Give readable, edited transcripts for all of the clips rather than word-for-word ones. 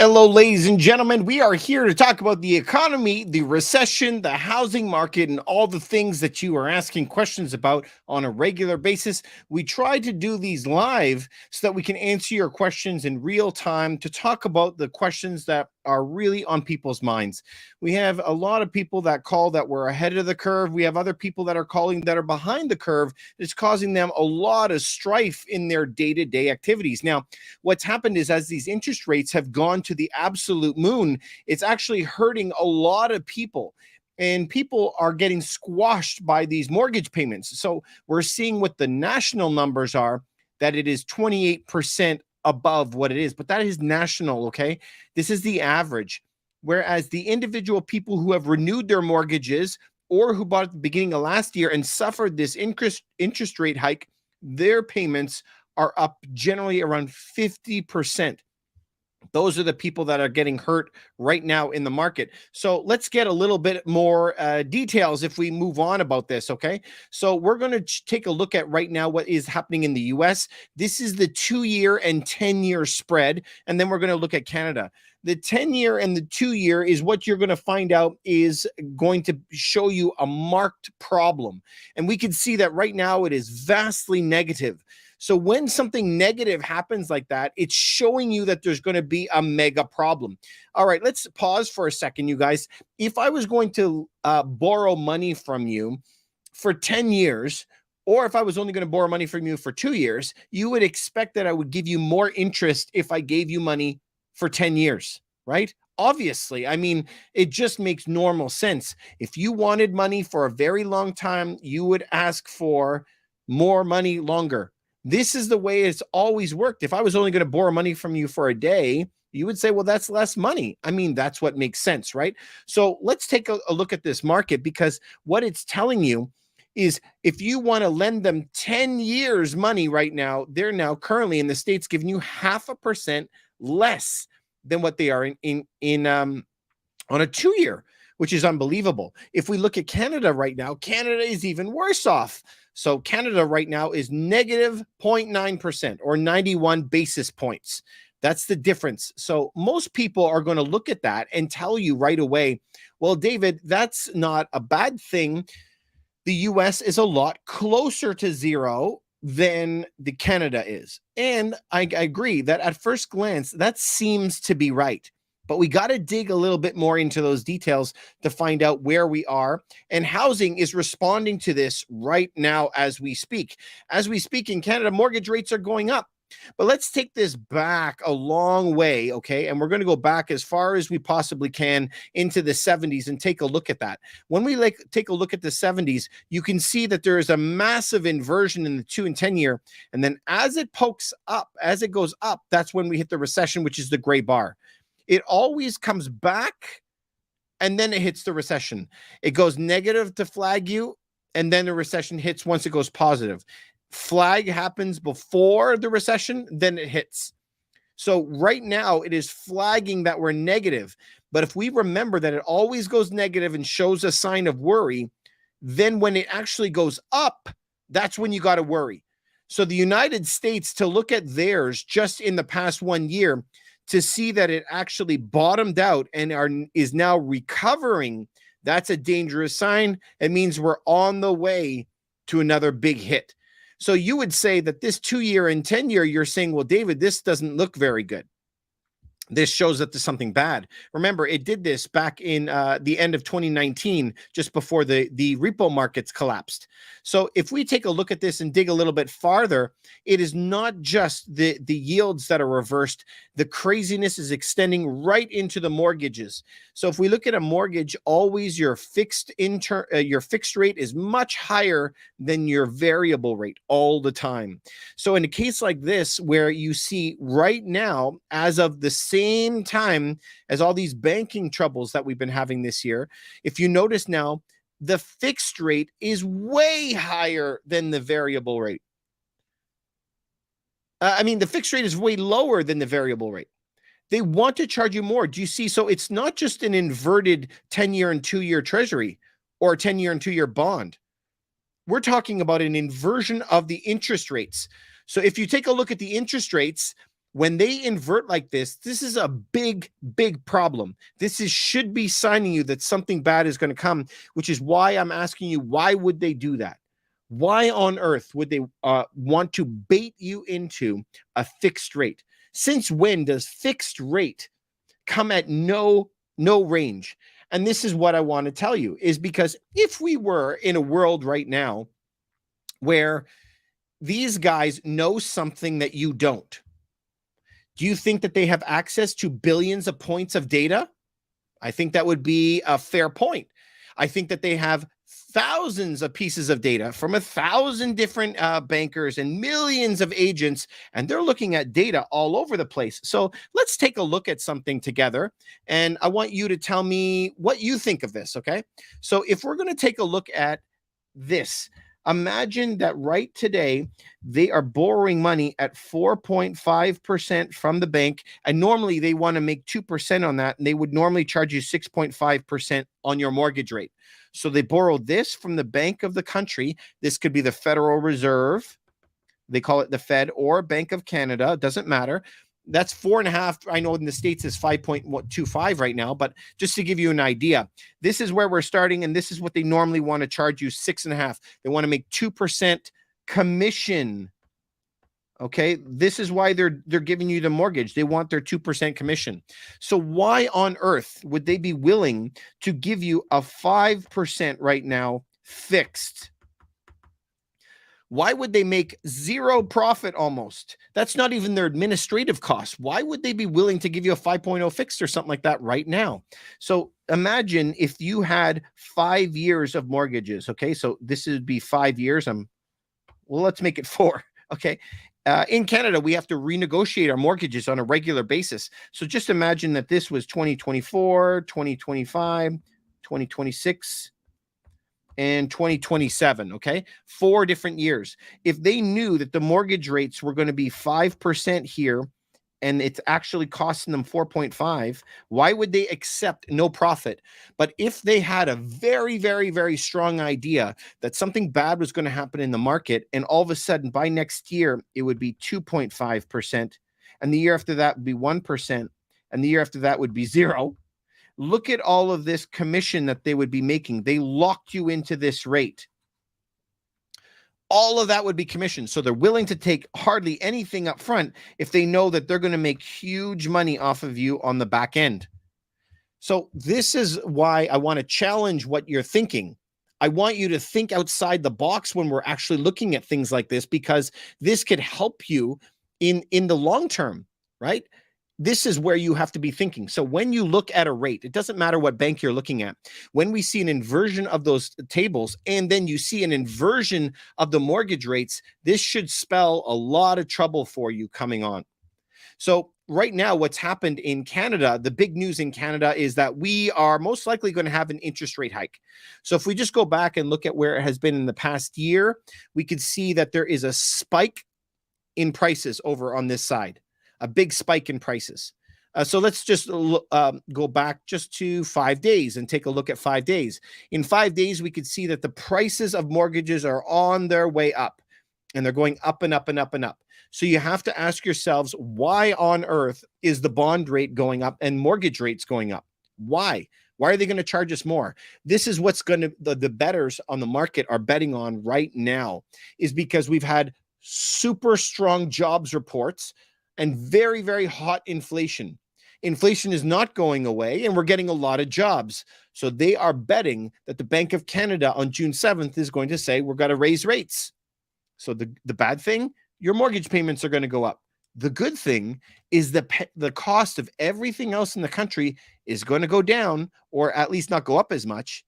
Hello, ladies and gentlemen. We are here to talk about the economy, the recession, the housing market, and all the things that you are asking questions about on a regular basis. We try to do these live so that we can answer your questions in real time to talk about the questions that are really on people's minds. We have a lot of people that call that we're ahead of the curve. We have other people that are calling that are behind the curve. It's causing them a lot of strife in their day-to-day activities. Now, what's happened is as these interest rates have gone to the absolute moon, it's actually hurting a lot of people. And people are getting squashed by these mortgage payments. So we're seeing what the national numbers are, that it is 28% above what it is, but that is national, okay? This is the average. Whereas the individual people who have renewed their mortgages or who bought at the beginning of last year and suffered this interest rate hike, their payments are up generally around 50%. Those are the people that are getting hurt right now in the market. So let's get a little bit more details if we move on about this, okay? So we're going to take a look at right now what is happening in the US. This is the 2-year and 10-year spread, and then we're going to look at Canada. The 10-year and the 2-year is what you're going to find out is going to show you a marked problem. And we can see that right now it is vastly negative. So when something negative happens like that, it's showing you that there's going to be a mega problem. All right, let's pause for a second, you guys. If I was going to borrow money from you for 10 years, or if I was only going to borrow money from you for 2 years, you would expect that I would give you more interest if I gave you money for 10 years, right? Obviously, I mean, it just makes normal sense. If you wanted money for a very long time, you would ask for more money longer. This is the way it's always worked. If I was only going to borrow money from you for a day, you would say, well, that's less money. I mean, that's what makes sense, right? So let's take a look at this market, because what it's telling you is if you want to lend them 10 years money right now, they're now currently in the States giving you 0.5% less than what they are on a 2-year, which is unbelievable. If we look at Canada right now, Canada is even worse off. So Canada right now is negative 0.9% or 91 basis points. That's the difference. So most people are going to look at that and tell you right away, well, David, that's not a bad thing. The US is a lot closer to zero than the Canada is. And I agree that at first glance, that seems to be right. But we got to dig a little bit more into those details to find out where we are. And housing is responding to this right now as we speak. As we speak in Canada, mortgage rates are going up. But let's take this back a long way, okay? And we're going to go back as far as we possibly can into the 70s and take a look at that. When we take a look at the 70s, you can see that there is a massive inversion in the 2 and 10 year. And then as it pokes up, as it goes up, that's when we hit the recession, which is the gray bar. It always comes back and then it hits the recession. It goes negative to flag you, and then the recession hits once it goes positive. Flag happens before the recession, then it hits. So right now it is flagging that we're negative. But if we remember that it always goes negative and shows a sign of worry, then when it actually goes up, that's when you got to worry. So the United States, to look at theirs just in the past 1 year, to see that it actually bottomed out and is now recovering, that's a dangerous sign. It means we're on the way to another big hit. So you would say that this 2-year and 10-year, you're saying, well, David, this doesn't look very good. This shows that there's something bad. Remember, it did this back in the end of 2019, just before the repo markets collapsed. So if we take a look at this and dig a little bit farther, it is not just the yields that are reversed. The craziness is extending right into the mortgages. So if we look at a mortgage, always your fixed rate is much higher than your variable rate all the time. So in a case like this, where you see right now, as of the same time as all these banking troubles that we've been having this year, if you notice now, the fixed rate is way higher than the variable rate. The fixed rate is way lower than the variable rate. They want to charge you more. Do you see? So it's not just an inverted 10-year and 2-year treasury or a 10-year and 2-year bond. We're talking about an inversion of the interest rates. So if you take a look at the interest rates, When they invert like this is a big, big problem. Should be signing you that something bad is going to come, which is why I'm asking you, why would they do that? Why on earth would they want to bait you into a fixed rate? Since when does fixed rate come at no range? And this is what I want to tell you, is because if we were in a world right now where these guys know something that you don't, do you think that they have access to billions of points of data? I think that would be a fair point. I think that they have thousands of pieces of data from 1,000 different bankers and millions of agents, and they're looking at data all over the place. So let's take a look at something together, and I want you to tell me what you think of this, okay? So if we're going to take a look at this, imagine that right today, they are borrowing money at 4.5% from the bank. And normally they want to make 2% on that. And they would normally charge you 6.5% on your mortgage rate. So they borrowed this from the bank of the country. This could be the Federal Reserve. They call it the Fed, or Bank of Canada. It doesn't matter. That's 4.5. I know in the States is 5.25 right now, but just to give you an idea, this is where we're starting, and this is what they normally want to charge you, 6.5. They want to make 2% commission. Okay, this is why they're giving you the mortgage. They want their 2% commission. So why on earth would they be willing to give you a 5% right now fixed? Why would they make zero profit almost? That's not even their administrative costs. Why would they be willing to give you a 5.0 fixed or something like that right now? So imagine if you had 5 years of mortgages. Okay, so this would be 5 years. Well, let's make it 4. Okay. In Canada, we have to renegotiate our mortgages on a regular basis. So just imagine that this was 2024, 2025, 2026. And 2027, okay? 4 different years. If they knew that the mortgage rates were going to be 5% here, and it's actually costing them 4.5, why would they accept no profit? But if they had a very, very, very strong idea that something bad was going to happen in the market, and all of a sudden by next year, it would be 2.5%, and the year after that would be 1%, and the year after that would be 0. Look at all of this commission that they would be making. They locked you into this rate. All of that would be commission. So they're willing to take hardly anything up front if they know that they're going to make huge money off of you on the back end. So this is why I want to challenge what you're thinking. I want you to think outside the box when we're actually looking at things like this, because this could help you in the long term, right? This is where you have to be thinking. So when you look at a rate, it doesn't matter what bank you're looking at. When we see an inversion of those tables, and then you see an inversion of the mortgage rates, this should spell a lot of trouble for you coming on. So right now, what's happened in Canada, the big news in Canada is that we are most likely going to have an interest rate hike. So if we just go back and look at where it has been in the past year, we could see that there is a spike in prices over on this side. A big spike in prices. So let's just go back just to 5 days and take a look at 5 days. In 5 days, we could see that the prices of mortgages are on their way up, and they're going up and up and up and up. So you have to ask yourselves, why on earth is the bond rate going up and mortgage rates going up? Why? Why are they going to charge us more? This is what's going to, the bettors on the market are betting on right now, is because we've had super strong jobs reports and very, very hot inflation. Inflation is not going away, and we're getting a lot of jobs. So they are betting that the Bank of Canada on June 7th is going to say, we're going to raise rates. So the bad thing, your mortgage payments are going to go up. The good thing is the cost of everything else in the country is going to go down, or at least not go up as much,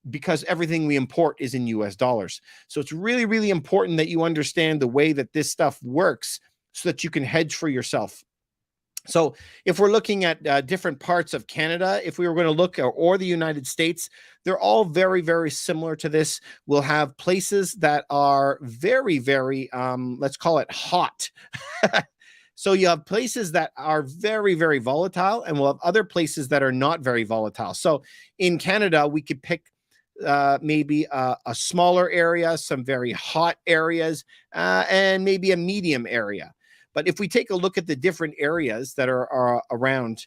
because everything we import is in US dollars. So it's really, really important that you understand the way that this stuff works, so that you can hedge for yourself. So if we're looking at different parts of Canada, if we were going to look, or the United States, they're all very, very similar to this. We'll have places that are very, very, let's call it hot. So you have places that are very, very volatile, and we'll have other places that are not very volatile. So in Canada, we could pick maybe a smaller area, some very hot areas, and maybe a medium area. But if we take a look at the different areas that are around,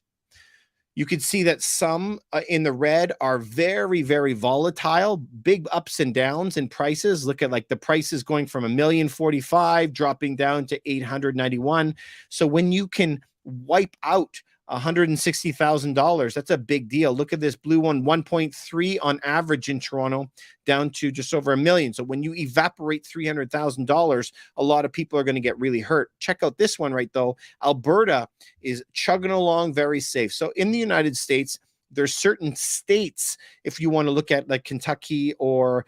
you can see that some in the red are very, very volatile, big ups and downs in prices. Look at like the prices going from $1,045,000 dropping down to $891,000. So when you can wipe out $160,000, that's a big deal. Look at this blue one, 1.3 on average in Toronto, down to just over $1 million. So when you evaporate $300,000, a lot of people are going to get really hurt. Check out this one right though. Alberta is chugging along very safe. So in the United States, there's certain states, if you want to look at like Kentucky or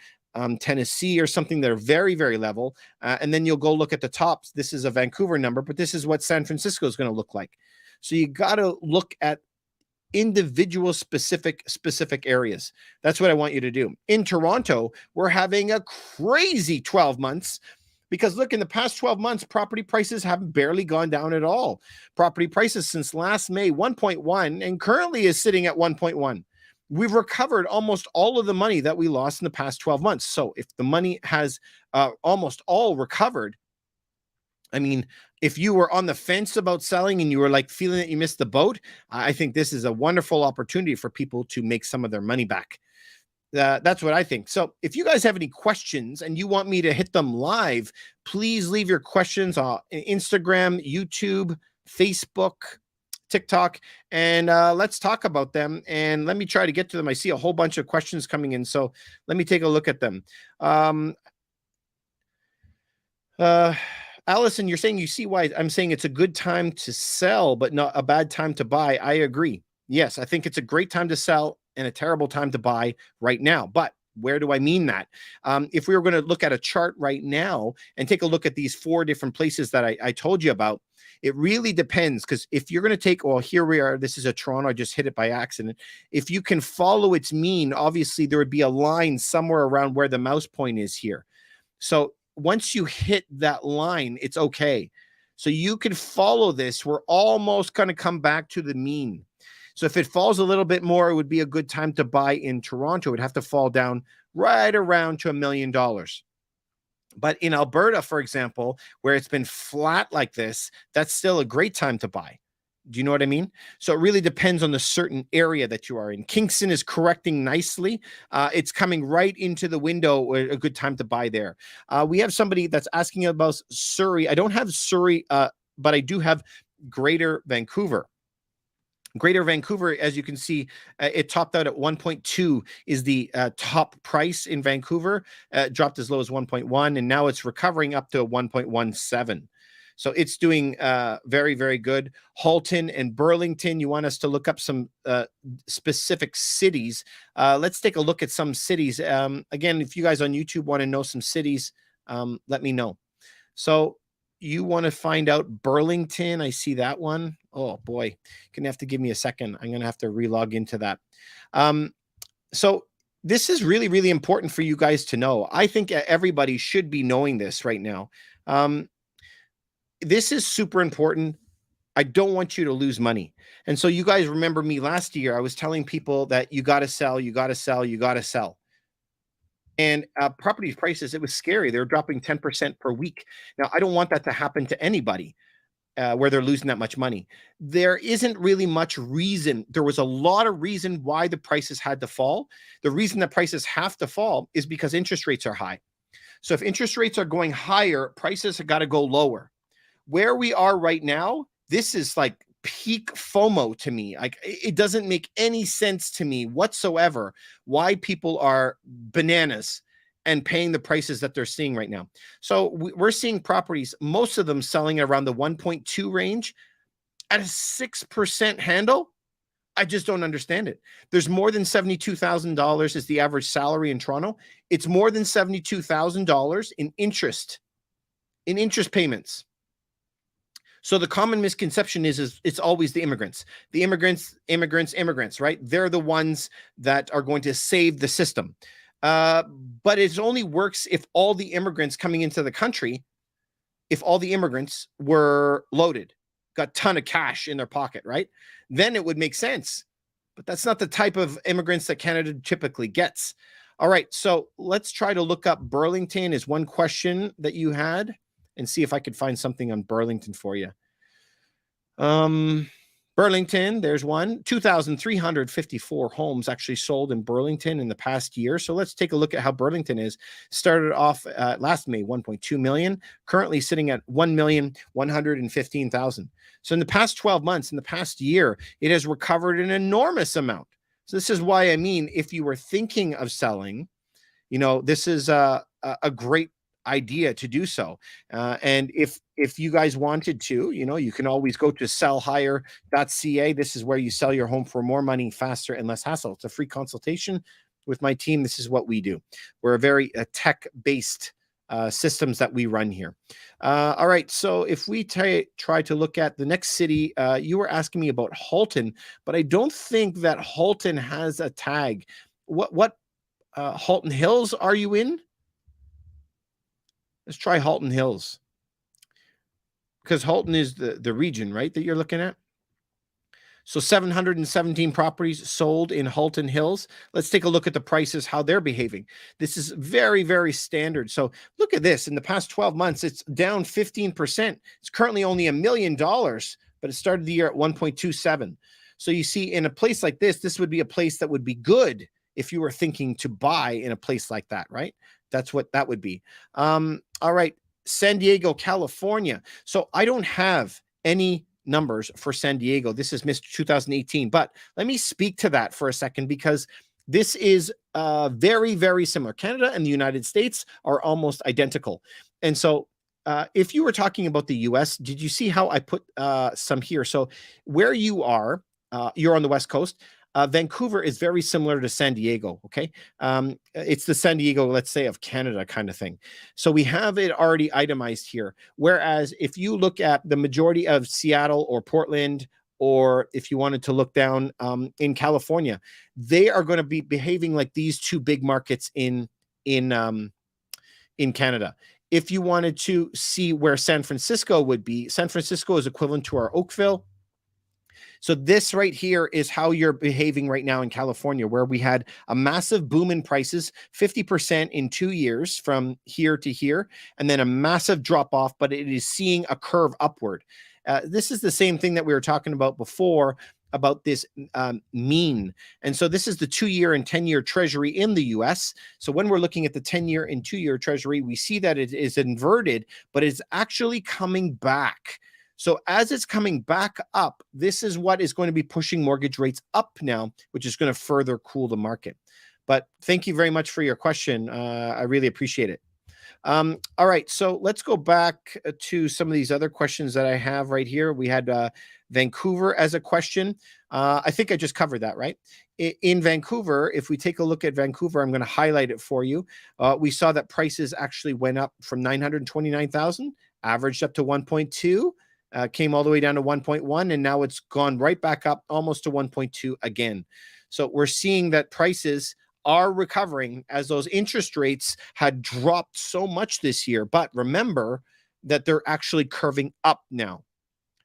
Tennessee or something, that are very, very level. And then you'll go look at the tops. This is a Vancouver number, but this is what San Francisco is going to look like. So you got to look at individual specific areas. That's what I want you to do. In Toronto, we're having a crazy 12 months because look, in the past 12 months, property prices have barely gone down at all. Property prices since last May, 1.1, and currently is sitting at 1.1. We've recovered almost all of the money that we lost in the past 12 months. So if the money has almost all recovered, I mean, if you were on the fence about selling and you were like feeling that you missed the boat, I think this is a wonderful opportunity for people to make some of their money back. That's what I think. So if you guys have any questions and you want me to hit them live, please leave your questions on Instagram, YouTube, Facebook, TikTok, and let's talk about them. And let me try to get to them. I see a whole bunch of questions coming in, so let me take a look at them. Allison, you're saying you see why I'm saying it's a good time to sell, but not a bad time to buy. I agree. Yes, I think it's a great time to sell and a terrible time to buy right now. But where do I mean that? If we were going to look at a chart right now and take a look at these 4 different places that I told you about, it really depends. Because if you're going to take, well, here we are, this is a Toronto, I just hit it by accident. If you can follow its mean, obviously there would be a line somewhere around where the mouse point is here. So once you hit that line, it's okay. So you can follow this. We're almost going to come back to the mean. So if it falls a little bit more, it would be a good time to buy in Toronto. It would have to fall down right around to $1 million. But in Alberta, for example, where it's been flat like this, that's still a great time to buy. Do you know what I mean? So it really depends on the certain area that you are in. Kingston is correcting nicely. It's coming right into the window, a good time to buy there. We have somebody that's asking about Surrey. I don't have Surrey, but I do have Greater Vancouver. Greater Vancouver, as you can see, it topped out at 1.2 is the top price in Vancouver. Dropped as low as 1.1, and now it's recovering up to 1.17. So it's doing very, very good. Halton and Burlington, you want us to look up some specific cities. Let's take a look at some cities. Again, if you guys on YouTube want to know some cities, let me know. So you want to find out Burlington. I see that one. Oh, boy. You're going to have to give me a second. I'm going to have to relog into that. So this is really, really important for you guys to know. I think everybody should be knowing this right now. This is super important. I don't want you to lose money. And so you guys remember me last year, I was telling people that you got to sell, you got to sell, you got to sell. And property prices, it was scary. They're dropping 10% per week. Now, I don't want that to happen to anybody where they're losing that much money. There isn't really much reason. There was a lot of reason why the prices had to fall. The reason that prices have to fall is because interest rates are high. So if interest rates are going higher, prices have got to go lower. Where we are right now, this is like peak FOMO to me. Like it doesn't make any sense to me whatsoever why people are bananas and paying the prices that they're seeing right now. So we're seeing properties, most of them selling around the 1.2 range at a 6% handle. I just don't understand it. There's more than $72,000 is the average salary in Toronto. It's more than $72,000 in interest payments. So the common misconception is it's always the immigrants, right? They're the ones that are going to save the system. But it only works if all the immigrants coming into the country, if all the immigrants were loaded, got a ton of cash in their pocket, right? Then it would make sense. But that's not the type of immigrants that Canada typically gets. All right, so let's try to look up Burlington is one question that you had. and see if I could find something on Burlington for you. Burlington, there's one. 2,354 homes actually sold in Burlington in the past year. So let's take a look at how Burlington is. Started off last May, 1.2 million, currently sitting at 1,115,000. So in the past 12 months, in the past year, it has recovered an enormous amount. So this is why, I mean, if you were thinking of selling, you know, this is a great idea to do so. And if you guys wanted to, you know, you can always go to sellhigher.ca. This is where you sell your home for more money, faster, and less hassle. It's a free consultation with my team. This is what we do. We're a very tech-based systems that we run here. All right. So if we try to look at the next city, you were asking me about Halton, but I don't think that Halton has a tag. What Halton Hills are you in? Let's try Halton Hills, because Halton is the region, right, that you're looking at. So 717 properties sold in Halton Hills. Let's take a look at the prices, how they're behaving. This is very, very standard. So look at this. In the past 12 months, it's down 15%. It's currently only $1 million, but it started the year at 1.27. So you see, in a place like this, this would be a place that would be good if you were thinking to buy in a place like that, right? That's what that would be. All right, San Diego, California. So I don't have any numbers for San Diego. This is Mr. 2018, but let me speak to that for a second, because this is very, very similar. Canada and the United States are almost identical. And so if you were talking about the US, did you see how I put some here? So where you are, you're on the West Coast. Vancouver is very similar to San Diego, okay? It's the San Diego, let's say, of Canada kind of thing. So we have it already itemized here. Whereas if you look at the majority of Seattle or Portland, or if you wanted to look down in California, they are going to be behaving like these two big markets in Canada. If you wanted to see where San Francisco would be, San Francisco is equivalent to our Oakville. So this right here is how you're behaving right now in California, where we had a massive boom in prices, 50% in 2 years from here to here, and then a massive drop off, but it is seeing a curve upward. This is the same thing that we were talking about before, about this mean. And so this is the 2-year and 10-year treasury in the US. So when we're looking at the 10-year and 2-year treasury, we see that it is inverted, but it's actually coming back. So as it's coming back up, this is what is going to be pushing mortgage rates up now, which is going to further cool the market. But thank you very much for your question. I really appreciate it. All right, so let's go back to some of these other questions that I have right here. We had Vancouver as a question. I think I just covered that, right? In Vancouver, if we take a look at Vancouver, I'm going to highlight it for you. We saw that prices actually went up from 929,000, averaged up to 1.2. Came all the way down to 1.1, and now it's gone right back up almost to 1.2 again. So we're seeing that prices are recovering as those interest rates had dropped so much this year. But remember that they're actually curving up now.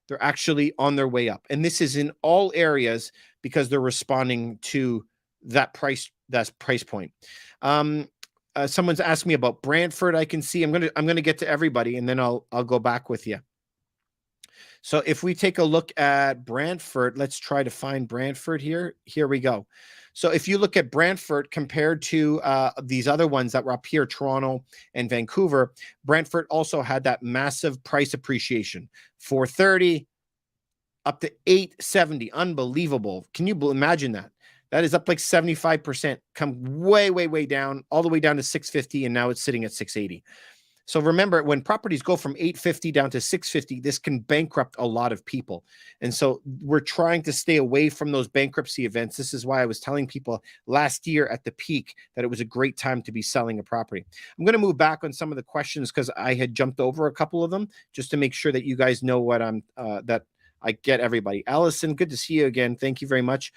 They're actually on their way up. And this is in all areas because they're responding to that price point. Someone's asked me about Brantford. I can see I'm gonna get to everybody, and then I'll go back with you. So if we take a look at Brantford, let's try to find Brantford here. Here we go. So if you look at Brantford compared to these other ones that were up here, Toronto and Vancouver, Brantford also had that massive price appreciation, 430 up to 870. Unbelievable. Can you imagine that? That is up like 75%, come way, way, way down, all the way down to 650, and now it's sitting at 680. So remember, when properties go from 850 down to 650, this can bankrupt a lot of people. And so we're trying to stay away from those bankruptcy events. This is why I was telling people last year at the peak that it was a great time to be selling a property. I'm going to move back on some of the questions because I had jumped over a couple of them just to make sure that you guys know what that I get everybody. Allison, good to see you again. Thank you very much.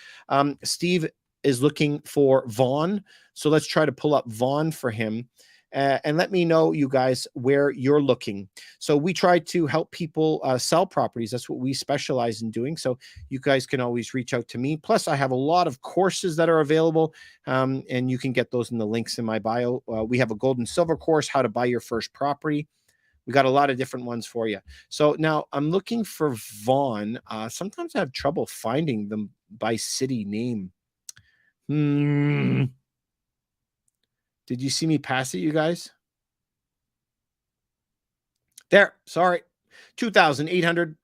Steve is looking for Vaughn. So let's try to pull up Vaughn for him. And let me know, you guys, where you're looking. So we try to help people sell properties. That's what we specialize in doing. So you guys can always reach out to me. Plus, I have a lot of courses that are available, and you can get those in the links in my bio. We have a gold and silver course, how to buy your first property. We got a lot of different ones for you. So now I'm looking for Vaughn. Sometimes I have trouble finding them by city name. Did you see me pass it, you guys? There, sorry. 2,800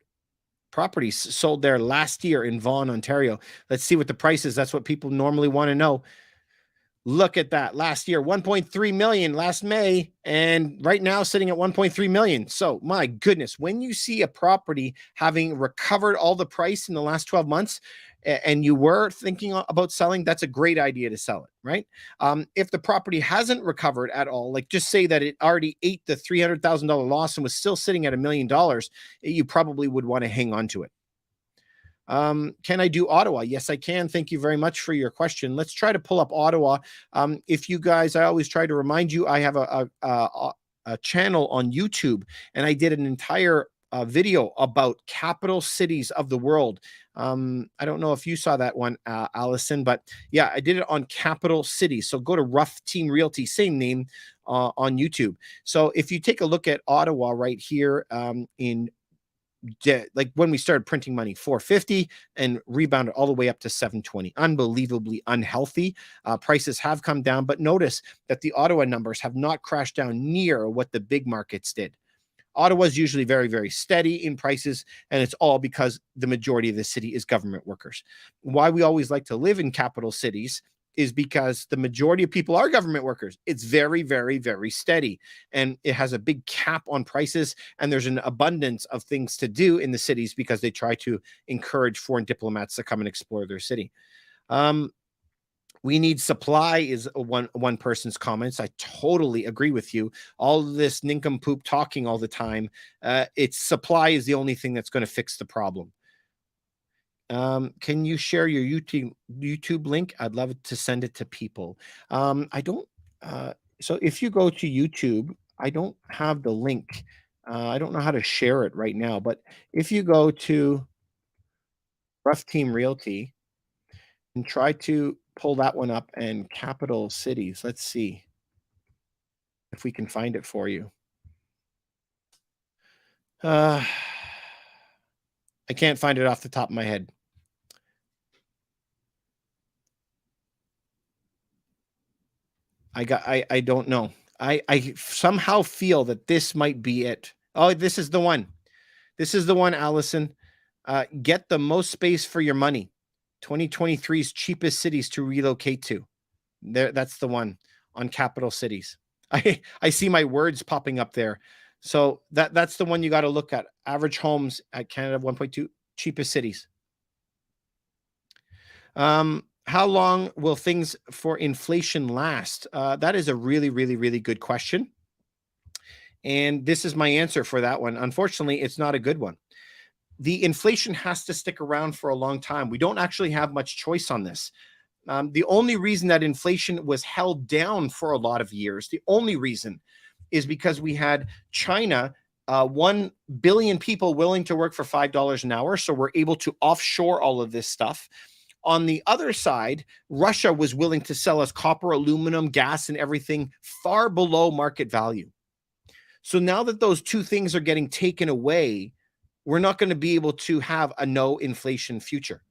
properties sold there last year in Vaughan, Ontario. Let's see what the price is. That's what people normally want to know. Look at that. Last year, 1.3 million last May, and right now sitting at 1.3 million. So my goodness, when you see a property having recovered all the price in the last 12 months, and you were thinking about selling, that's a great idea to sell it, right? If the property hasn't recovered at all, like just say that it already ate the $300,000 loss and was still sitting at $1 million, you probably would want to hang on to it. Can I do Ottawa? Yes, I can. Thank you very much for your question. Let's try to pull up Ottawa. If you guys, I always try to remind you, I have a channel on YouTube, and I did an entire video about capital cities of the world. I don't know if you saw that one, Allison, but yeah, I did it on capital cities. So go to Rough Team Realty, same name, on YouTube. So if you take a look at Ottawa right here, like when we started printing money, 450 and rebounded all the way up to 720. Unbelievably unhealthy. Prices have come down, but notice that the Ottawa numbers have not crashed down near what the big markets did. Ottawa is usually very, very steady in prices, and it's all because the majority of the city is government workers. Why we always like to live in capital cities is because the majority of people are government workers. It's very, very, very steady, and it has a big cap on prices, and there's an abundance of things to do in the cities because they try to encourage foreign diplomats to come and explore their city. We need supply is one person's comments. I totally agree with you. All this nincompoop talking all the time. It's supply is the only thing that's going to fix the problem. Can you share your YouTube link? I'd love to send it to people. I don't. So if you go to YouTube, I don't have the link. I don't know how to share it right now, but if you go to Rough Team Realty and try to pull that one up and capital cities, let's see if we can find it for you. I can't find it off the top of my head. I don't know. I somehow feel that this might be it. Oh, this is the one. This is the one, Allison. Get the most space for your money. 2023's cheapest cities to relocate to. There, that's the one on capital cities. I see my words popping up there. So that's the one you got to look at. Average homes at Canada 1.2 cheapest cities. How long will things for inflation last? That is a really, really, really good question. And this is my answer for that one. Unfortunately, it's not a good one. The inflation has to stick around for a long time. We don't actually have much choice on this. The only reason that inflation was held down for a lot of years, the only reason is because we had China, 1 billion people willing to work for $5 an hour. So we're able to offshore all of this stuff. On the other side, Russia was willing to sell us copper, aluminum, gas, and everything far below market value. So now that those two things are getting taken away, we're not going to be able to have a no inflation future.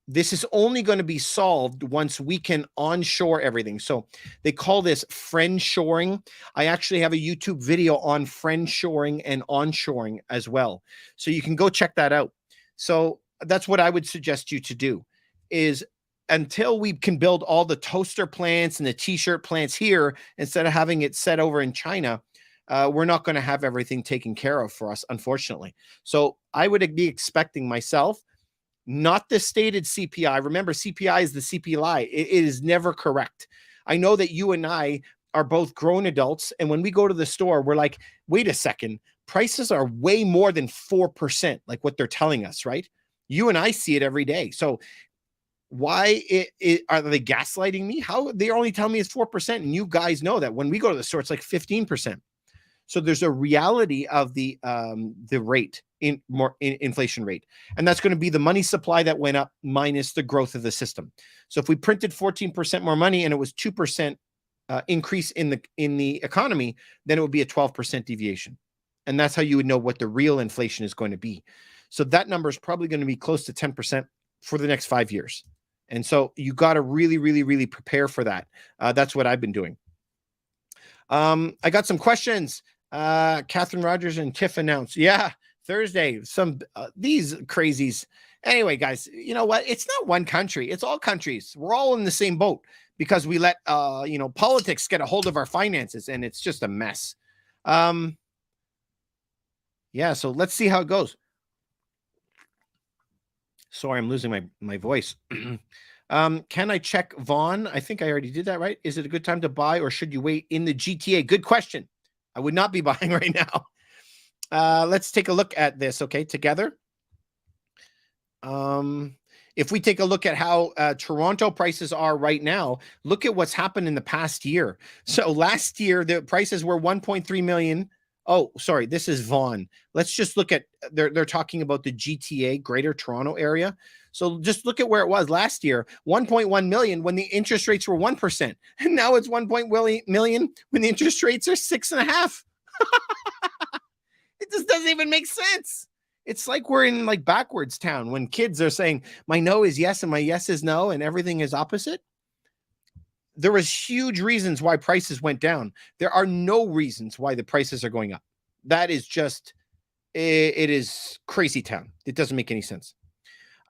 This is only going to be solved once we can onshore everything. So they call this friendshoring. I actually have a YouTube video on friendshoring and onshoring as well. So you can go check that out. So that's what I would suggest you to do is until we can build all the toaster plants and the t-shirt plants here, instead of having it set over in China, we're not going to have everything taken care of for us, unfortunately. So I would be expecting myself, not the stated CPI. Remember, CPI is the CPI. It is never correct. I know that you and I are both grown adults, and when we go to the store, we're like, wait a second, prices are way more than 4%, like what they're telling us, right? You and I see it every day. So why are they gaslighting me? How they're only telling me it's 4%, and you guys know that when we go to the store, it's like 15%. So there's a reality of the rate in inflation rate, and that's going to be the money supply that went up minus the growth of the system. So if we printed 14% more money and it was 2% increase in the economy, then it would be a 12% deviation. And that's how you would know what the real inflation is going to be. So that number is probably going to be close to 10% for the next 5 years. And so you got to really, really, really prepare for that. That's what I've been doing. I got some questions. Catherine Rogers and Tiff announced. Yeah, Thursday. Some these crazies. Anyway, guys, you know what? It's not one country. It's all countries. We're all in the same boat because we let politics get a hold of our finances, and it's just a mess. Yeah, so let's see how it goes. Sorry, I'm losing my voice. Can I check Vaughn? I think I already did that, right? Is it a good time to buy, or should you wait in the GTA? Good question. I would not be buying right now. Let's take a look at this, okay, together. If we take a look at how Toronto prices are right now, look at what's happened in the past year. So last year, the prices were 1.3 million. Oh, sorry, this is Vaughn. Let's just look at, they're talking about the GTA, Greater Toronto Area. So just look at where it was last year, 1.1 million when the interest rates were 1%. And now it's 1.1 million when the interest rates are 6.5%. It just doesn't even make sense. It's like we're in like backwards town when kids are saying my no is yes and my yes is no and everything is opposite. There was huge reasons why prices went down. There are no reasons why the prices are going up. That is just, it is crazy town. It doesn't make any sense.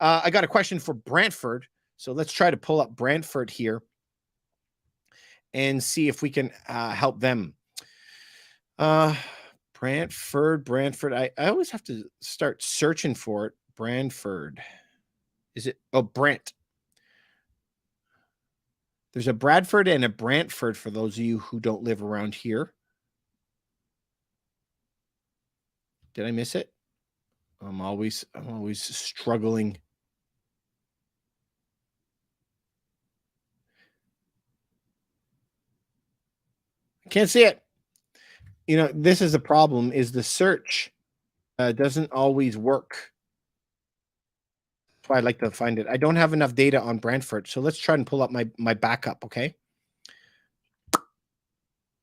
I got a question for Brantford. So let's try to pull up Brantford here and see if we can help them. Brantford. I always have to start searching for it. Brantford. Is it? Oh, Brant. There's a Bradford and a Brantford for those of you who don't live around here. Did I miss it? I'm always struggling. I can't see it. You know, this is a problem, is the search doesn't always work. That's why I'd like to find it. I don't have enough data on Brantford, so let's try and pull up my backup, okay?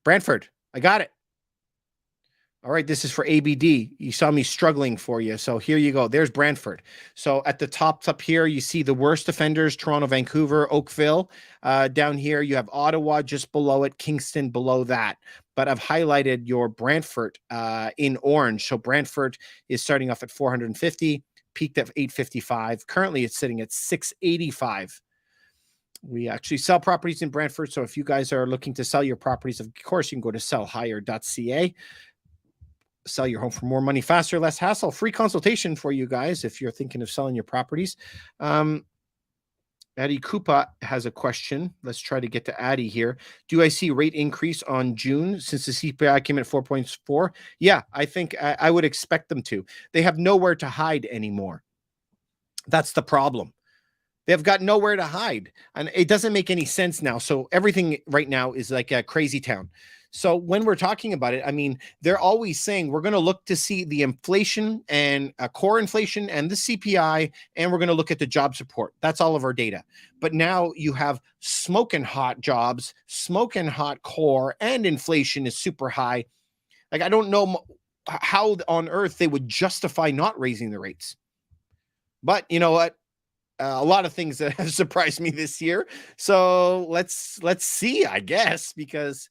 Brantford, I got it. All right, this is for ABD. You saw me struggling for you, so here you go. There's Brantford. So at the top up here, you see the worst offenders, Toronto, Vancouver, Oakville. Down here, you have Ottawa just below it, Kingston below that. But I've highlighted your Brantford in orange. So Brantford is starting off at 450, peaked at 855. Currently, it's sitting at 685. We actually sell properties in Brantford. So if you guys are looking to sell your properties, of course, you can go to sellhigher.ca. Sell your home for more money, faster, less hassle. Free consultation for you guys if you're thinking of selling your properties. Addie Koopa has a question. Let's try to get to Addie here. Do I see rate increase on June since the CPI came at 4.4? Yeah, I think I would expect them to. They have nowhere to hide anymore. That's the problem. They've got nowhere to hide. And it doesn't make any sense now. So everything right now is like a crazy town. So when we're talking about it, I mean, they're always saying we're going to look to see the inflation and core inflation and the CPI, and we're going to look at the job support. That's all of our data. But now you have smoking hot jobs, smoking hot core, and inflation is super high. Like, I don't know how on earth they would justify not raising the rates. But you know what? A lot of things that have surprised me this year. So let's see, I guess, because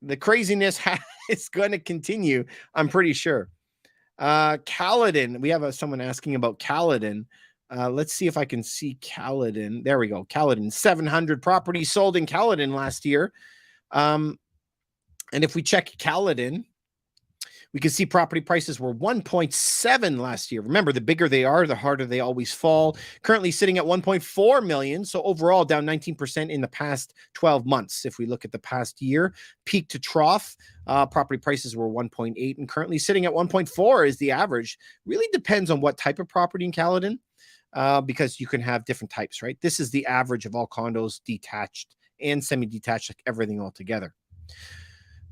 the craziness is going to continue, I'm pretty sure. Caledon, we have someone asking about Caledon. Let's see if I can see Caledon. There we go. Caledon, 700 properties sold in Caledon last year. And if we check Caledon, we can see property prices were 1.7 last year. Remember, the bigger they are, the harder they always fall. Currently sitting at 1.4 million. So overall down 19% in the past 12 months. If we look at the past year, peak to trough, property prices were 1.8 and currently sitting at 1.4 is the average. Really depends on what type of property in Caledon, because you can have different types, right? This is the average of all condos, detached and semi-detached, like everything all together.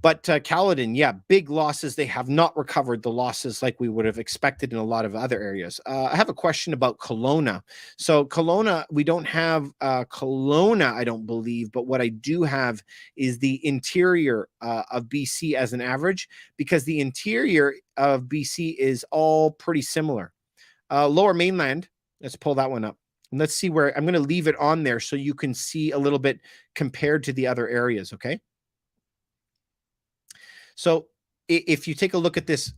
But Caledon, yeah, big losses. They have not recovered the losses like we would have expected in a lot of other areas. I have a question about Kelowna. So Kelowna, we don't have Kelowna, I don't believe, but what I do have is the interior of BC as an average, because the interior of BC is all pretty similar. Lower Mainland, let's pull that one up. And let's see where I'm going to leave it on there so you can see a little bit compared to the other areas, okay? So if you take a look at this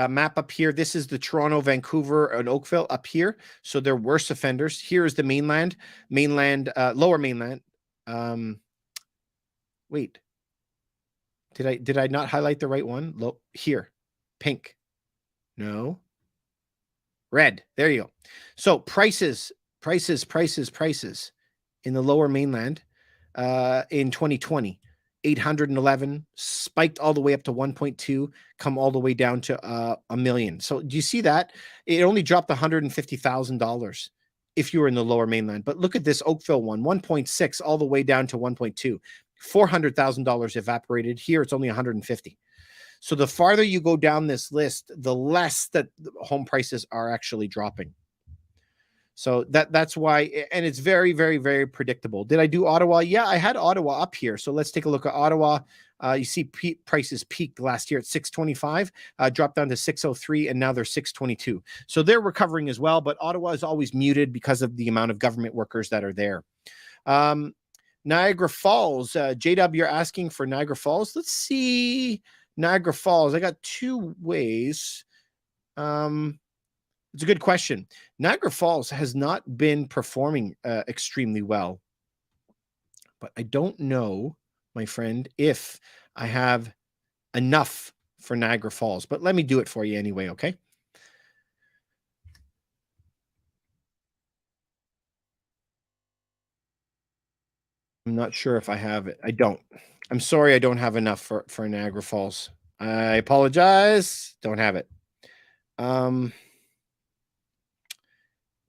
map up here, this is the Toronto, Vancouver, and Oakville up here. So they're worse offenders. Here is the Mainland, Lower Mainland. Wait, did I not highlight the right one? Here, pink. No, red. There you go. So prices in the Lower Mainland in 2020. 811 spiked all the way up to 1.2, come all the way down to a million. So do you see that? It only dropped $150,000 if you were in the Lower Mainland. But look at this Oakville one, 1.6 all the way down to 1.2. $400,000 evaporated. Here it's only 150. So the farther you go down this list, the less that home prices are actually dropping. So that's why, and it's very, very, very predictable. Did I do Ottawa? Yeah, I had Ottawa up here. So let's take a look at Ottawa. You see prices peaked last year at 625, dropped down to 603, and now they're 622. So they're recovering as well, but Ottawa is always muted because of the amount of government workers that are there. Niagara Falls, JW, you're asking for Niagara Falls. Let's see Niagara Falls. I got two ways. It's a good question. Niagara Falls has not been performing extremely well, but I don't know, my friend, if I have enough for Niagara Falls, but let me do it for you anyway, okay? I'm not sure if I have it. I don't. I'm sorry, I don't have enough for Niagara Falls. I apologize. Don't have it.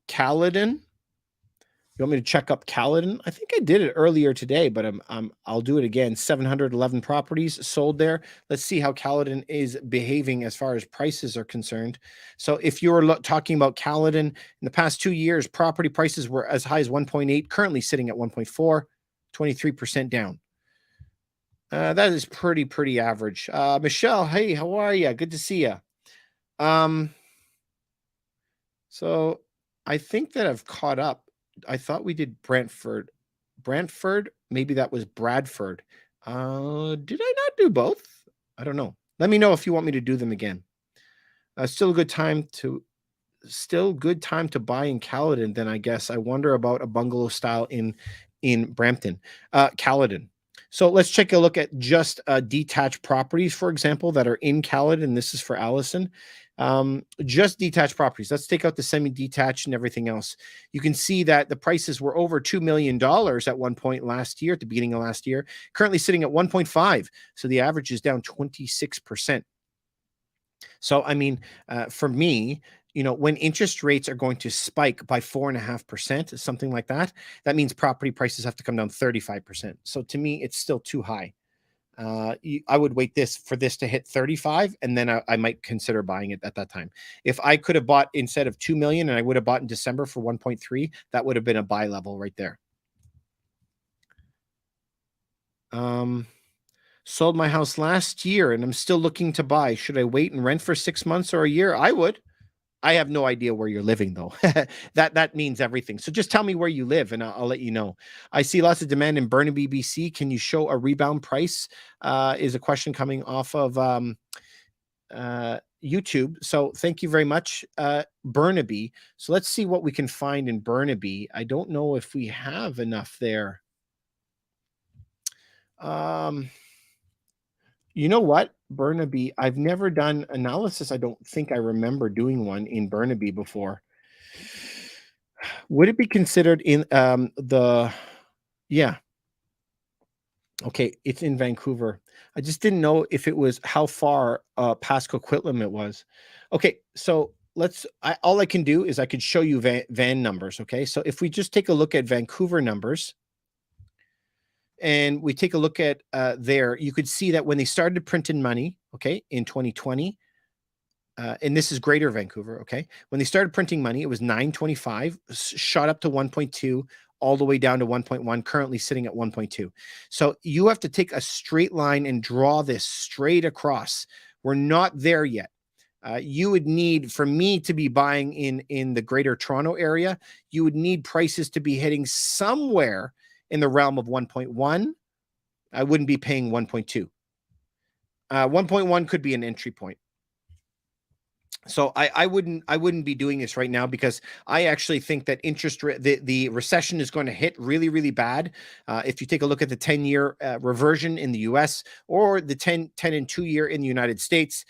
Caledon. You want me to check up Caledon? I think I did it earlier today, but I'll do it again. 711 properties sold there. Let's see how Caledon is behaving as far as prices are concerned. So if you were talking about Caledon in the past 2 years, property prices were as high as 1.8, currently sitting at 1.4, 23% down. That is pretty average. Michelle, hey, how are you? Good to see you. So I think that I've caught up. I thought we did Brantford. Maybe that was Bradford. Did I not do both? I don't know. Let me know if you want me to do them again. Still good time to buy in Caledon. Then I guess I wonder about a bungalow style in Brampton, Caledon. So let's take a look at just detached properties, for example, that are in Caledon. This is for Allison. Just detached properties. Let's take out the semi-detached and everything else. You can see that the prices were over $2 million at one point last year, at the beginning of last year, currently sitting at 1.5. So the average is down 26%. So, I mean, for me, when interest rates are going to spike by 4.5%, something like that, that means property prices have to come down 35%. So to me, it's still too high. I would wait for this to hit 35, and then I might consider buying it at that time. If I could have bought instead of 2 million and I would have bought in December for 1.3, that would have been a buy level right there. Sold my house last year and I'm still looking to buy. Should I wait and rent for 6 months or a year? I would. I have no idea where you're living though. that means everything. So just tell me where you live and I'll let you know. I see lots of demand in Burnaby, BC. Can you show a rebound price? Is a question coming off of YouTube. So thank you very much, Burnaby. So let's see what we can find in Burnaby. I don't know if we have enough there. You know what? Burnaby, I've never done analysis. I don't think I remember doing one in Burnaby before. Would it be considered in yeah. Okay, it's in Vancouver. I just didn't know if it was how far past Coquitlam it was. Okay, so all I can do is I could show you van numbers, okay? So if we just take a look at Vancouver numbers, and we take a look at there, you could see that when they started printing money, okay, in 2020, and this is Greater Vancouver, okay, when they started printing money, it was 925, shot up to 1.2, all the way down to 1.1, currently sitting at 1.2. So you have to take a straight line and draw this straight across. We're not there yet. You would need, for me to be buying in the Greater Toronto area, you would need prices to be hitting somewhere in the realm of 1.1. I wouldn't be paying 1.2. 1.1 could be an entry point. So I wouldn't be doing this right now, because I actually think that the recession is going to hit really, really bad. If you take a look at the 10-year reversion in the US, or the 10 and 2-year in the United States,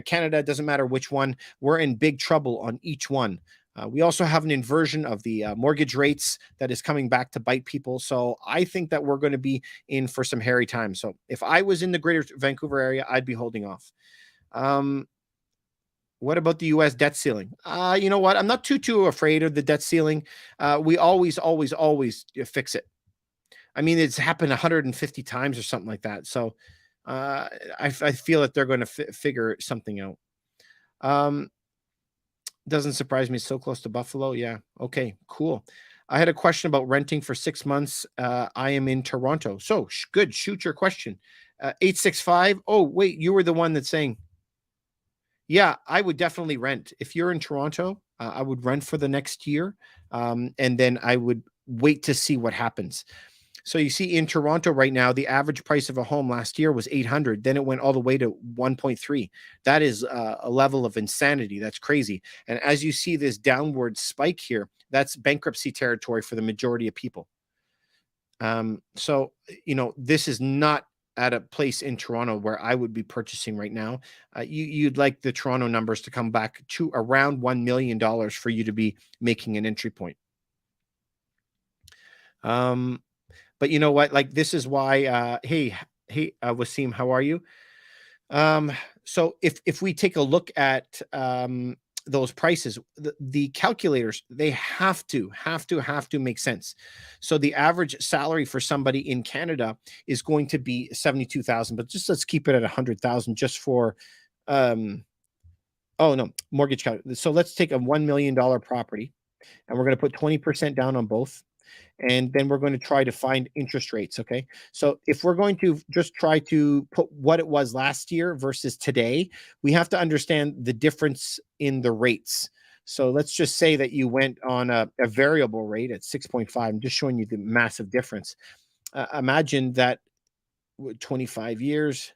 Canada, doesn't matter which one, we're in big trouble on each one. We also have an inversion of the mortgage rates that is coming back to bite people. So I think that we're going to be in for some hairy times. So if I was in the Greater Vancouver area, I'd be holding off. What about the U.S. debt ceiling? You know what? I'm not too afraid of the debt ceiling. We always fix it. I mean, it's happened 150 times or something like that. So I feel that they're going to figure something out. Doesn't surprise me. It's so close to Buffalo. Yeah. Okay, cool. I had a question about renting for 6 months. I am in Toronto. So good. Shoot your question. 865. Oh, wait, you were the one that's saying, yeah, I would definitely rent. If you're in Toronto, I would rent for the next year. And then I would wait to see what happens. So you see, in Toronto right now, the average price of a home last year was 800. Then it went all the way to 1.3. That is a level of insanity. That's crazy. And as you see this downward spike here, that's bankruptcy territory for the majority of people. So, this is not at a place in Toronto where I would be purchasing right now. You'd like the Toronto numbers to come back to around $1 million for you to be making an entry point. But you know what? Like, this is why, hey, Wasim, how are you? So if we take a look at those prices, the calculators, they have to make sense. So the average salary for somebody in Canada is going to be 72,000, but just let's keep it at 100,000 just for, mortgage calculator. So let's take a $1 million property, and we're going to put 20% down on both. And then we're going to try to find interest rates. Okay. So if we're going to just try to put what it was last year versus today, we have to understand the difference in the rates. So let's just say that you went on a variable rate at 6.5. I'm just showing you the massive difference. Imagine that 25 years.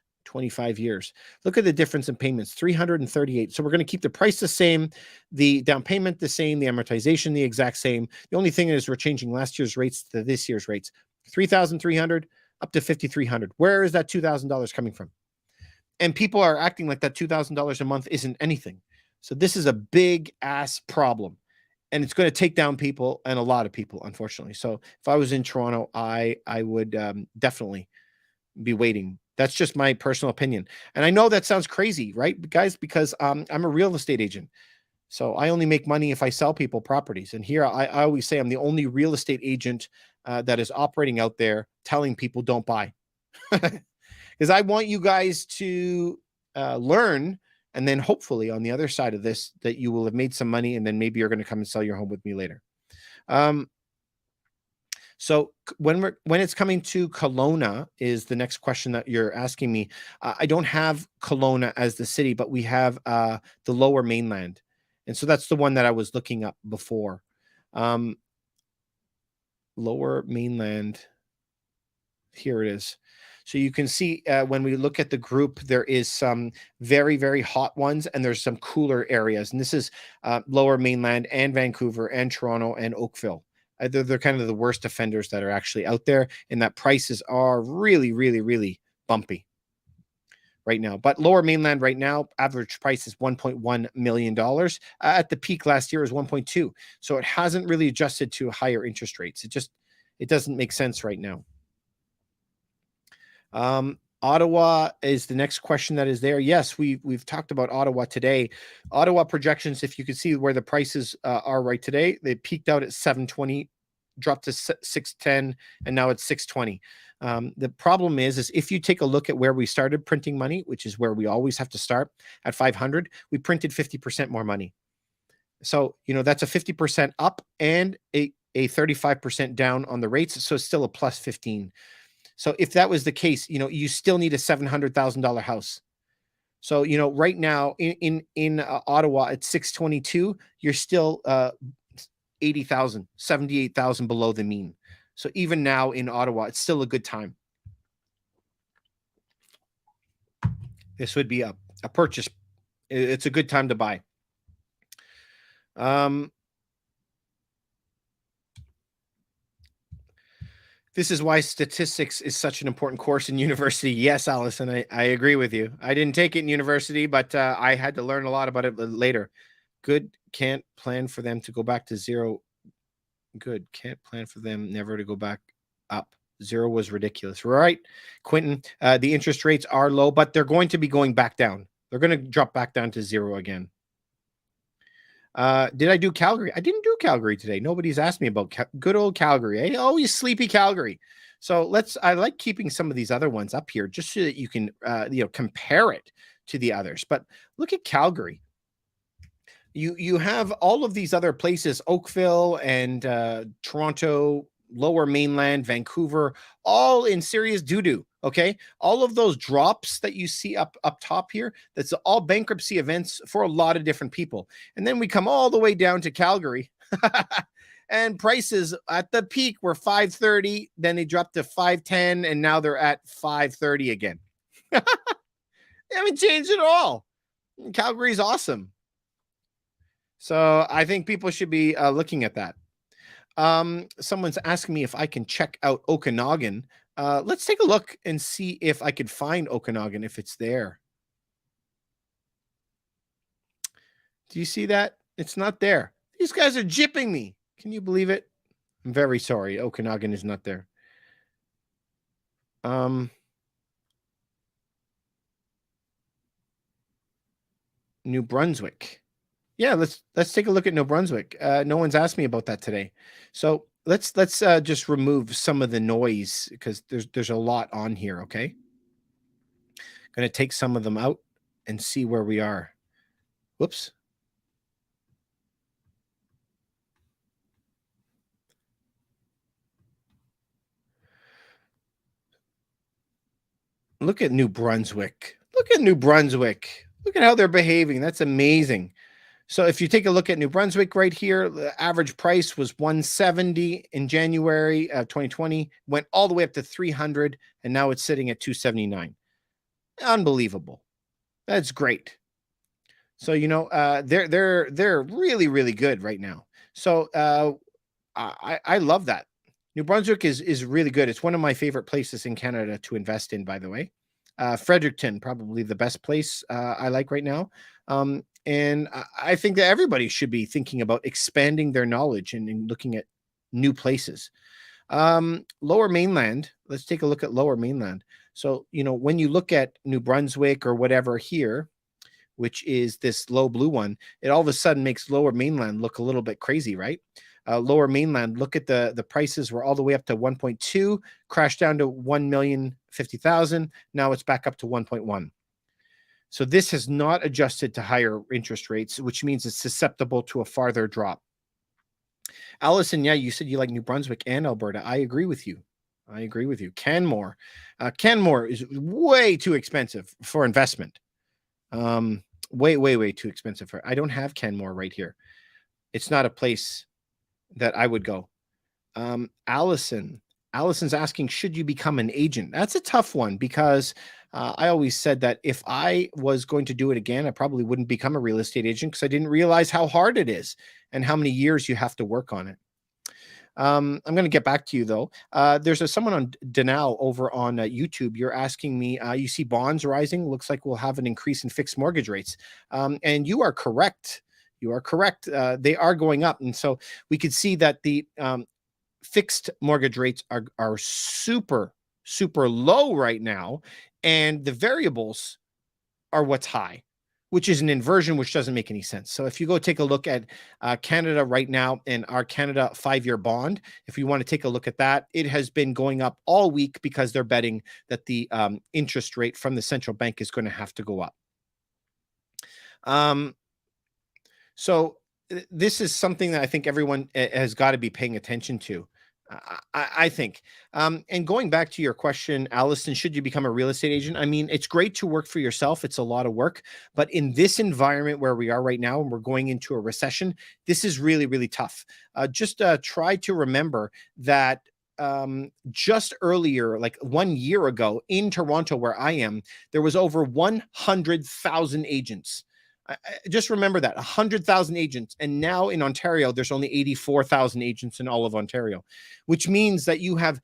Look at the difference in payments, 338. So we're going to keep the price the same, the down payment the same, the amortization the exact same. The only thing is we're changing last year's rates to this year's rates, 3,300 up to 5,300. Where is that $2,000 coming from? And people are acting like that $2,000 a month isn't anything. So this is a big ass problem, and it's going to take down people, and a lot of people, unfortunately. So if I was in Toronto, I would definitely be waiting. That's just my personal opinion. And I know that sounds crazy, right, guys? Because I'm a real estate agent. So I only make money if I sell people properties. And here I always say I'm the only real estate agent that is operating out there telling people don't buy. Because I want you guys to learn. And then hopefully on the other side of this, that you will have made some money, and then maybe you're going to come and sell your home with me later. So when it's coming to Kelowna is the next question that you're asking me. I don't have Kelowna as the city, but we have the Lower Mainland. And so that's the one that I was looking up before. Lower Mainland. Here it is. So you can see when we look at the group, there is some very, very hot ones, and there's some cooler areas. And this is Lower Mainland and Vancouver and Toronto and Oakville. They're kind of the worst offenders that are actually out there, and that prices are really, really, really bumpy right now. But Lower Mainland right now, average price is $1.1 million. At the peak last year was 1.2. So it hasn't really adjusted to higher interest rates. It doesn't make sense right now. Ottawa is the next question that is there. Yes, we've talked about Ottawa today. Ottawa projections, if you can see where the prices are right today, they peaked out at 720 dropped to 610, and now it's 620. The problem is if you take a look at where we started printing money, which is where we always have to start at 500, we printed 50% more money. So, that's a 50% up and a 35% down on the rates. So it's still a plus 15. So if that was the case, you still need a $700,000 house. So, right now in Ottawa at 622, you're still 80,000, 78,000 below the mean. So even now in Ottawa, it's still a good time. This would be a purchase. It's a good time to buy. This is why statistics is such an important course in university. Yes, Allison, I agree with you. I didn't take it in university, but I had to learn a lot about it later. Good, can't plan for them to go back to zero. Good, can't plan for them never to go back up. Zero was ridiculous. Right, Quentin, the interest rates are low, but they're going to be going back down. They're going to drop back down to zero again. Did I do Calgary? I didn't do Calgary today. Nobody's asked me about good old Calgary. Always sleepy Calgary. So I like keeping some of these other ones up here just so that you can, compare it to the others. But look at Calgary. You have all of these other places, Oakville and Toronto, Lower Mainland, Vancouver, all in serious doo-doo. Okay, all of those drops that you see up top here, that's all bankruptcy events for a lot of different people. And then we come all the way down to Calgary, and prices at the peak were 530, then they dropped to 510, and now they're at 530 again. They haven't changed at all. Calgary's awesome. So I think people should be looking at that. Someone's asking me if I can check out Okanagan. Let's take a look and see if I could find Okanagan, if it's there. Do you see that? It's not there. These guys are gypping me. Can you believe it? I'm very sorry. Okanagan is not there. New Brunswick. Yeah, let's take a look at New Brunswick. No one's asked me about that today. So let's just remove some of the noise because there's a lot on here, okay? Going to take some of them out and see where we are. Whoops. Look at New Brunswick. Look at New Brunswick. Look at how they're behaving. That's amazing. So if you take a look at New Brunswick right here, the average price was 170 in January of 2020, went all the way up to 300, and now it's sitting at 279. Unbelievable. That's great. So, they're really, really good right now. So I love that. New Brunswick is really good. It's one of my favorite places in Canada to invest in, by the way. Fredericton, probably the best place I like right now. And I think that everybody should be thinking about expanding their knowledge and looking at new places. Lower Mainland, let's take a look at Lower Mainland. So, when you look at New Brunswick or whatever here, which is this low blue one, it all of a sudden makes Lower Mainland look a little bit crazy, right? Lower Mainland, look at the prices were all the way up to 1.2, crashed down to 1,050,000. Now it's back up to 1.1. So this has not adjusted to higher interest rates, which means it's susceptible to a farther drop. Allison, yeah, you said you like New Brunswick and Alberta. I agree with you. Canmore. Canmore is way too expensive for investment. Way too expensive for. I don't have Canmore right here. It's not a place that I would go. Allison's asking, should you become an agent? That's a tough one because I always said that if I was going to do it again, I probably wouldn't become a real estate agent because I didn't realize how hard it is and how many years you have to work on it. I'm going to get back to you, though. There's someone on Denal over on YouTube. You're asking me, you see bonds rising. Looks like we'll have an increase in fixed mortgage rates. And you are correct. They are going up. And so we could see that the fixed mortgage rates are super, super low right now. And the variables are what's high. which is an inversion, which doesn't make any sense. So if you go take a look at Canada right now and our Canada 5-year bond, if you want to take a look at that, it has been going up all week because they're betting that the interest rate from the central bank is going to have to go up. So this is something that I think everyone has got to be paying attention to. I think. And going back to your question, Allison, should you become a real estate agent? I mean, it's great to work for yourself. It's a lot of work. But in this environment where we are right now, and we're going into a recession, this is really, really tough. Just try to remember that just earlier, like 1 year ago in Toronto, where I am, there was over 100,000 agents. Just remember that 100,000 agents. And now in Ontario, there's only 84,000 agents in all of Ontario, which means that you have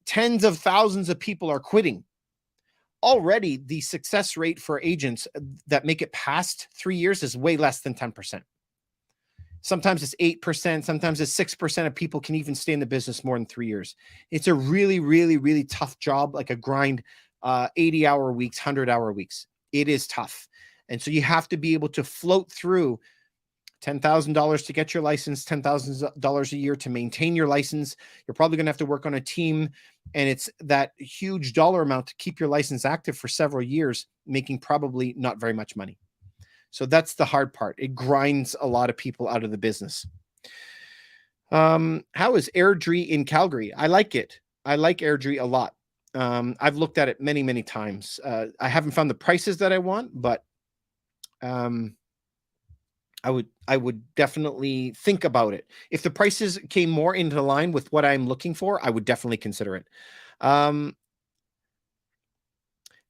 tens of thousands of people are quitting. Already, the success rate for agents that make it past 3 years is way less than 10%. Sometimes it's 8%. Sometimes it's 6% of people can even stay in the business more than 3 years. It's a really, really, really tough job, like a grind, 80-hour weeks, 100-hour weeks. It is tough. And so you have to be able to float through $10,000 to get your license, $10,000 a year to maintain your license. You're probably going to have to work on a team. And it's that huge dollar amount to keep your license active for several years, making probably not very much money. So that's the hard part. It grinds a lot of people out of the business. How is Airdrie in Calgary? I like it. I like Airdrie a lot. I've looked at it many, many times. I haven't found the prices that I want, but I would definitely think about it. If the prices came more into line with what I'm looking for, I would definitely consider it.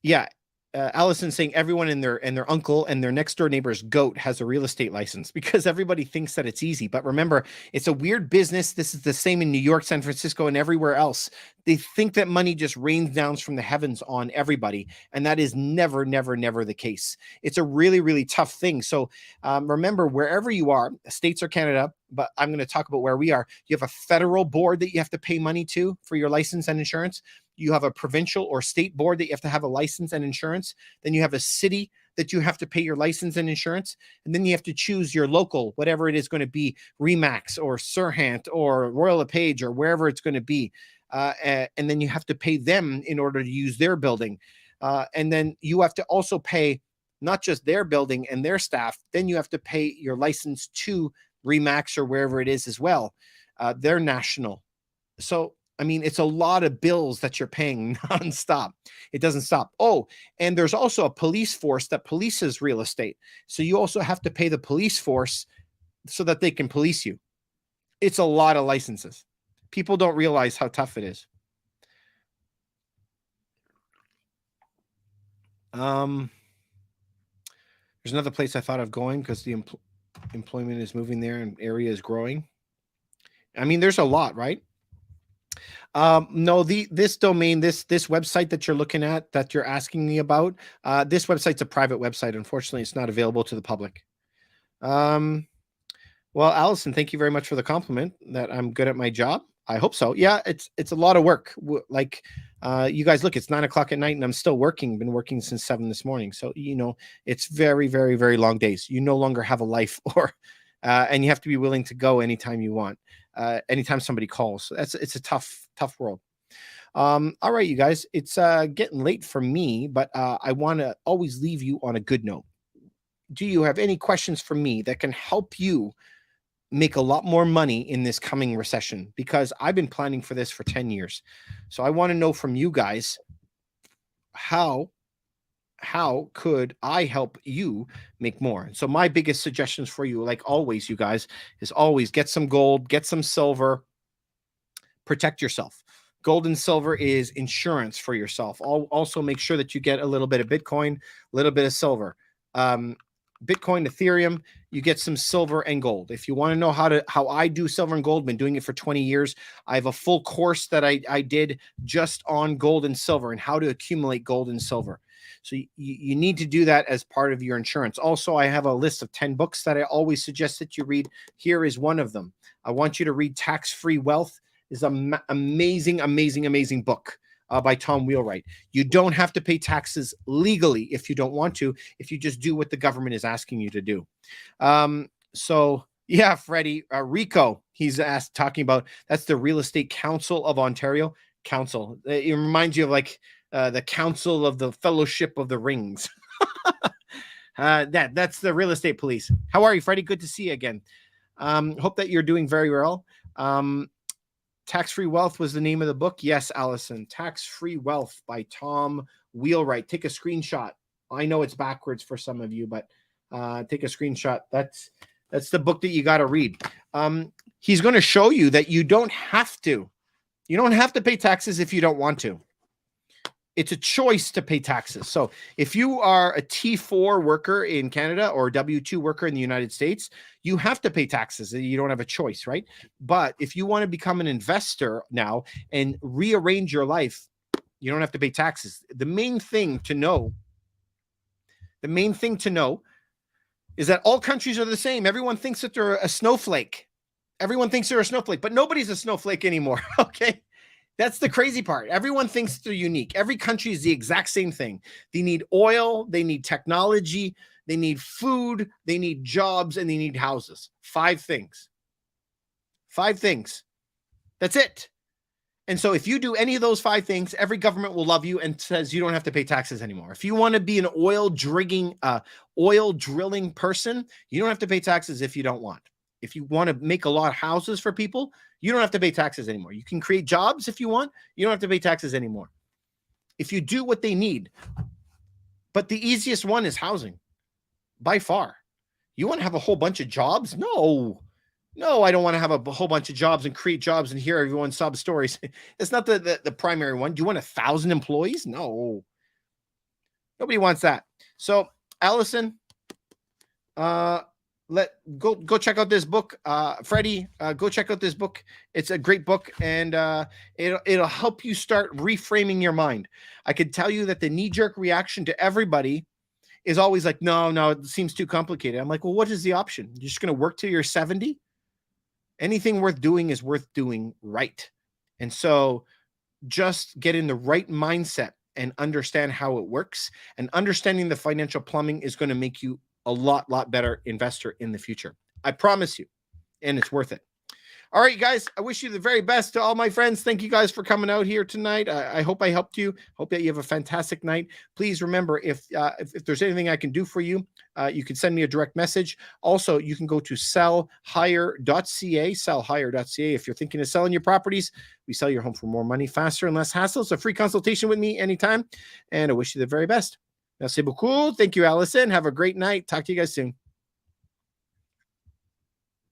Yeah. Allison saying everyone and their uncle and their next door neighbor's goat has a real estate license because everybody thinks that it's easy. But remember, it's a weird business. This is the same in New York, San Francisco, and everywhere else. They think that money just rains down from the heavens on everybody. And that is never, never, never the case. It's a really, really tough thing. So remember, wherever you are, States or Canada, but I'm going to talk about where we are. You have a federal board that you have to pay money to for your license and insurance. You have a provincial or state board that you have to have a license and insurance. Then you have a city that you have to pay your license and insurance. And then you have to choose your local, whatever it is going to be, Remax or Serhant or Royal LePage or wherever it's going to be. And then you have to pay them in order to use their building. And then you have to also pay not just their building and their staff. Then you have to pay your license to Remax or wherever it is as well. They're national. So I mean, it's a lot of bills that you're paying nonstop. It doesn't stop. Oh, and there's also a police force that polices real estate. So you also have to pay the police force so that they can police you. It's a lot of licenses. People don't realize how tough it is. There's another place I thought of going because the employment is moving there and area is growing. I mean, there's a lot, right? No, this domain, this website that you're looking at, that you're asking me about, this website's a private website. Unfortunately, it's not available to the public. Well, Allison, thank you very much for the compliment that I'm good at my job. I hope so. Yeah, it's a lot of work. Like you guys look, it's 9 o'clock at night and I'm still working. Been working since 7 this morning. So, you know, it's very, very, very long days. You no longer have a life or and you have to be willing to go anytime you want. Anytime somebody calls. So it's a tough world. All right, you guys, it's getting late for me, but I want to always leave you on a good note. Do you have any questions for me that can help you make a lot more money in this coming recession? Because I've been planning for this for 10 years. So I want to know from you guys, how could I help you make more? So my biggest suggestions for you, like always, you guys, is always get some gold, get some silver, protect yourself. Gold and silver is insurance for yourself. Also make sure that you get a little bit of Bitcoin, a little bit of silver. Bitcoin, Ethereum, you get some silver and gold. If you want to know how I do silver and gold, been doing it for 20 years. I have a full course that I did just on gold and silver and how to accumulate gold and silver. So you need to do that as part of your insurance. Also, I have a list of 10 books that I always suggest that you read. Here is one of them. I want you to read Tax-Free Wealth. It's an amazing, amazing, amazing book. by Tom Wheelwright. You don't have to pay taxes legally if you don't want to, if you just do what the government is asking you to do. So yeah, Freddie, Rico, he's talking about, that's the Real Estate Council of Ontario. Council. It reminds you of like the Council of the Fellowship of the Rings. That's the real estate police. How are you, Freddie? Good to see you again. Hope that you're doing very well. Tax-Free Wealth was the name of the book. Yes, Allison. Tax-Free Wealth by Tom Wheelwright. Take a screenshot. I know it's backwards for some of you, but take a screenshot. That's the book that you got to read. He's going to show you that you don't have to. You don't have to pay taxes if you don't want to. It's a choice to pay taxes. So if you are a T4 worker in Canada or a W2 worker in the United States, you have to pay taxes. You don't have a choice, right? But if you want to become an investor now and rearrange your life, you don't have to pay taxes. The main thing to know is that all countries are the same. Everyone thinks that they're a snowflake. Everyone thinks they're a snowflake, but nobody's a snowflake anymore, okay? That's the crazy part. Everyone thinks they're unique. Every country is the exact same thing. They need oil, they need technology, they need food, they need jobs, and they need houses. 5 things. 5 things. That's it. And so if you do any of those 5 things, every government will love you and says you don't have to pay taxes anymore. If you want to be an oil drilling person, you don't have to pay taxes if you don't want. If you want to make a lot of houses for people, you don't have to pay taxes anymore. You can create jobs if you want. You don't have to pay taxes anymore. If you do what they need. But the easiest one is housing, by far. You want to have a whole bunch of jobs? No, I don't want to have a whole bunch of jobs and create jobs and hear everyone's sob stories. It's not the primary one. Do you want 1,000 employees? No. Nobody wants that. So, Allison, go check out this book. Freddie, go check out this book. It's a great book, and it'll help you start reframing your mind. I can tell you that the knee-jerk reaction to everybody is always like, no, it seems too complicated. I'm like, well, what is the option? You're just going to work till you're 70? Anything worth doing is worth doing right. And so just get in the right mindset and understand how it works. And understanding the financial plumbing is going to make you a lot better investor in the future. I promise you, and it's worth it. All right, guys, I wish you the very best to all my friends. Thank you guys for coming out here tonight. I hope I helped you. Hope that you have a fantastic night. Please remember, if there's anything I can do for you, you can send me a direct message. Also, you can go to sellhigher.ca, sellhigher.ca. If you're thinking of selling your properties, we sell your home for more money, faster, and less hassle. It's a free consultation with me anytime, and I wish you the very best. Merci beaucoup. Thank you, Allison. Have a great night. Talk to you guys soon.